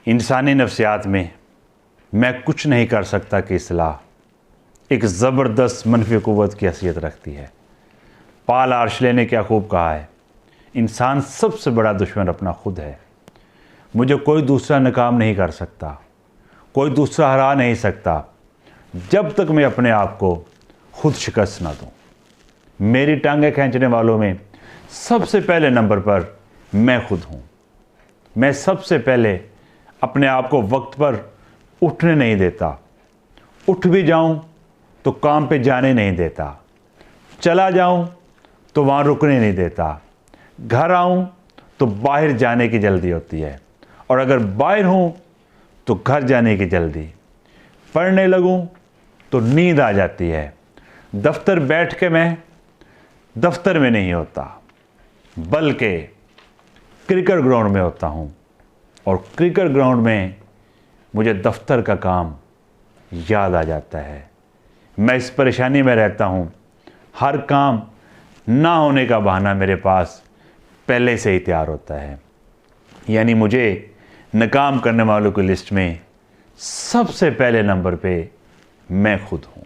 इंसानी नफ्सियात में मैं कुछ नहीं कर सकता कि इस्लाह एक ज़बरदस्त मनफी क़ुव्वत की हैसियत रखती है। पाल आर्शले ने क्या खूब कहा है, इंसान सबसे बड़ा दुश्मन अपना खुद है। मुझे कोई दूसरा नाकाम नहीं कर सकता, कोई दूसरा हरा नहीं सकता जब तक मैं अपने आप को खुद शिकस्त ना दूँ। मेरी टांगें खींचने वालों में सबसे पहले नंबर पर मैं खुद हूँ। मैं सबसे पहले अपने आप को वक्त पर उठने नहीं देता, उठ भी जाऊँ तो काम पे जाने नहीं देता, चला जाऊँ तो वहाँ रुकने नहीं देता, घर आऊँ तो बाहर जाने की जल्दी होती है, और अगर बाहर हूँ तो घर जाने की जल्दी। पढ़ने लगूँ तो नींद आ जाती है। दफ्तर बैठ के मैं दफ्तर में नहीं होता, बल्कि क्रिकेट ग्राउंड में होता हूँ, और क्रिकेट ग्राउंड में मुझे दफ्तर का काम याद आ जाता है। मैं इस परेशानी में रहता हूँ, हर काम ना होने का बहाना मेरे पास पहले से ही तैयार होता है। यानी मुझे नाकाम करने वालों की लिस्ट में सबसे पहले नंबर पे मैं खुद हूँ।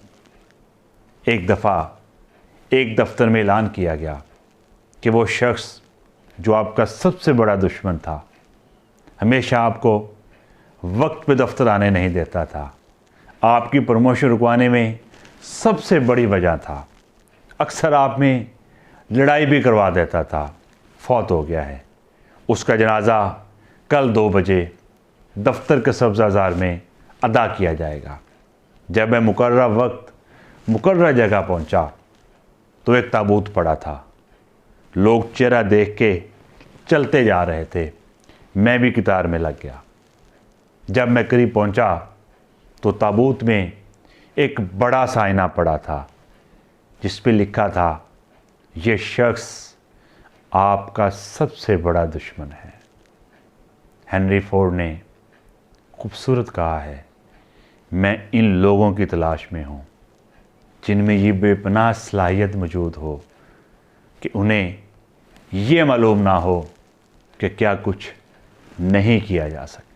एक दफ़ा एक दफ्तर में ऐलान किया गया कि वो शख्स जो आपका सबसे बड़ा दुश्मन था, हमेशा आपको वक्त पे दफ्तर आने नहीं देता था, आपकी प्रमोशन रुकवाने में सबसे बड़ी वजह था, अक्सर आप में लड़ाई भी करवा देता था, फौत हो गया है। उसका जनाजा कल 2 बजे दफ्तर के सब्ज़ाज़ार में अदा किया जाएगा। जब मैं मुकर्रर वक्त मुकर्रर जगह पहुंचा तो एक ताबूत पड़ा था। लोग चेहरा देख के चलते जा रहे थे, मैं भी कतार में लग गया। जब मैं करीब पहुंचा तो ताबूत में एक बड़ा सा आईना पड़ा था जिस पे लिखा था, ये शख्स आपका सबसे बड़ा दुश्मन है। हेनरी फोर्ड ने खूबसूरत कहा है, मैं इन लोगों की तलाश में हूँ जिनमें ये बेपनाह सलाहियत मौजूद हो कि उन्हें ये मालूम ना हो कि क्या कुछ नहीं किया जा सकता।